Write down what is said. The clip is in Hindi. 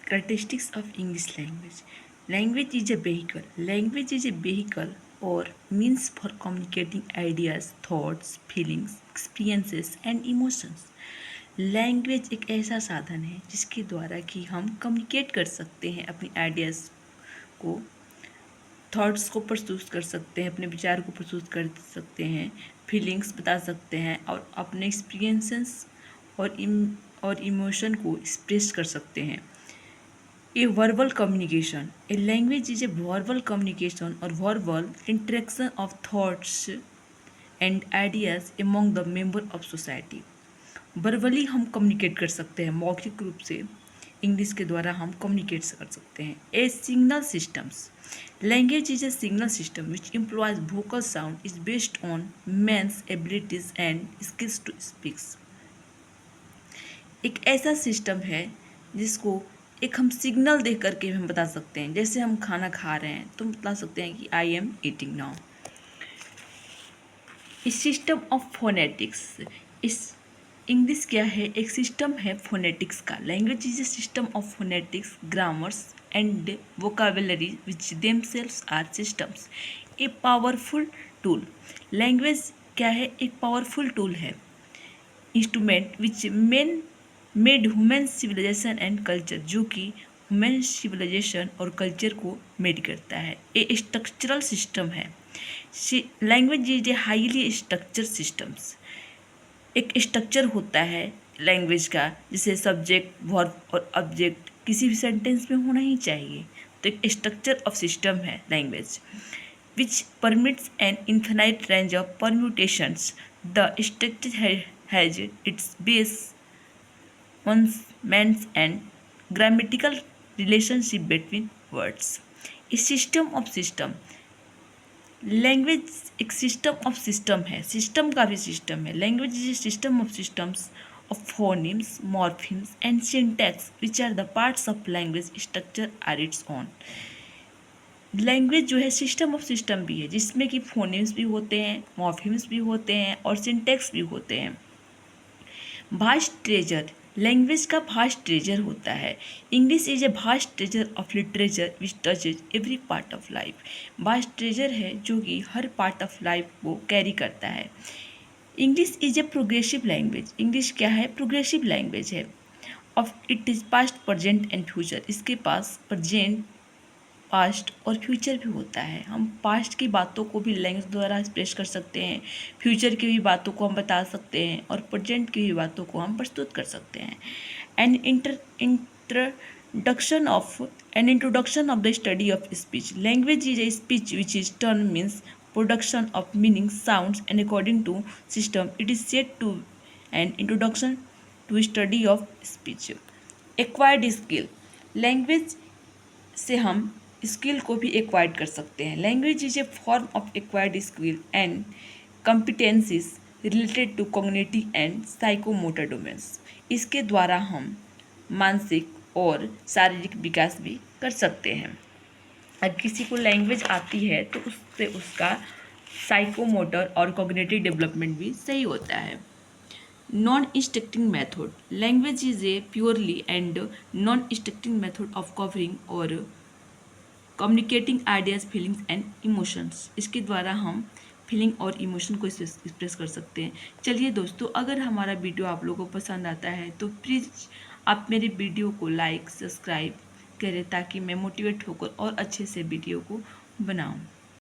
Characteristics of English language. Language is a vehicle. Language is a vehicle or means for communicating ideas, thoughts, feelings, experiences and emotions. Language एक ऐसा साधन है जिसके द्वारा कि हम कम्युनिकेट कर सकते हैं अपनी आइडियाज़ को, थॉट्स को प्रस्तुत कर सकते हैं, अपने विचार को प्रस्तुत कर सकते हैं, फीलिंग्स बता सकते हैं और अपने एक्सपीरियंसेस और इमोशन को एक्सप्रेस कर सकते हैं। A verbal communication. A language is a verbal communication or verbal interaction of thoughts and ideas among the member of society. Verbally हम कम्युनिकेट कर सकते हैं, मौखिक रूप से इंग्लिश के द्वारा हम कम्युनिकेट कर सकते हैं। A signal systems. Language is a signal system which employs vocal sound is based on man's abilities and skills to speaks. एक ऐसा सिस्टम है जिसको एक हम सिग्नल देख करके हम बता सकते हैं। जैसे हम खाना खा रहे हैं तो हम बता सकते हैं कि आई एम ईटिंग नाउ. इस सिस्टम ऑफ फोनेटिक्स. इस इंग्लिश क्या है? एक सिस्टम है फोनेटिक्स का. Language is a system of phonetics, grammars and vocabulary which themselves are systems. A powerful tool. Language क्या है? एक पावरफुल टूल है, instrument which made human civilization and culture, जो कि ह्यूमन सिविलाइजेशन और कल्चर को मेड करता है. ए स्ट्रक्चरल सिस्टम है. Language is a highly structure systems. एक स्ट्रक्चर होता है लैंग्वेज का, जैसे सब्जेक्ट, वर्ब और ऑब्जेक्ट किसी भी सेंटेंस में होना ही चाहिए. तो एक स्ट्रक्चर ऑफ सिस्टम है language which permits an infinite range of permutations. The structure has its base means and grammatical relationship between words. A system of system. Language एक सिस्टम ऑफ सिस्टम है, सिस्टम का भी सिस्टम है. Language is a system of systems of phonemes, morphemes and syntax which are the parts of language structure are its on. Language जो है सिस्टम ऑफ सिस्टम भी है, जिसमें कि फोनिम्स भी होते हैं, मॉर्फिम्स भी होते हैं और सिंटैक्स भी होते हैं. Vast treasure. लैंग्वेज का भास्ट ट्रेजर होता है. English is a vast treasure of literature which touches every part of life. Vast treasure है जो कि हर पार्ट ऑफ लाइफ को कैरी करता है. English is a progressive language. English क्या है? प्रोग्रेसिव लैंग्वेज है. Of it is past, present and future. इसके पास प्रेजेंट, पास्ट और फ्यूचर भी होता है. हम पास्ट की बातों को भी लैंग्वेज द्वारा एक्सप्रेस कर सकते हैं, फ्यूचर की भी बातों को हम बता सकते हैं और प्रेजेंट की भी बातों को हम प्रस्तुत कर सकते हैं. Introduction of the study of speech. Language is a speech which is turn means production of meaning, sounds and according to system it is said to an introduction to study of speech. Acquired skill. Language से हम स्किल को भी एक्वायर्ड कर सकते हैं. Language is a form of acquired skill and competencies related to cognitive and psychomotor domains. इसके द्वारा हम मानसिक और शारीरिक विकास भी कर सकते हैं. अगर किसी को लैंग्वेज आती है तो उससे उसका साइकोमोटर और कॉग्निटिव डेवलपमेंट भी सही होता है. Non instructing method. Language is a purely and non instructing method of covering or communicating ideas, feelings and emotions. इसके द्वारा हम फीलिंग और इमोशन को एक्सप्रेस कर सकते हैं. चलिए दोस्तों, अगर हमारा वीडियो आप लोगों को पसंद आता है तो प्लीज़ आप मेरे वीडियो को लाइक, सब्सक्राइब करें ताकि मैं मोटिवेट होकर और अच्छे से वीडियो को बनाऊं.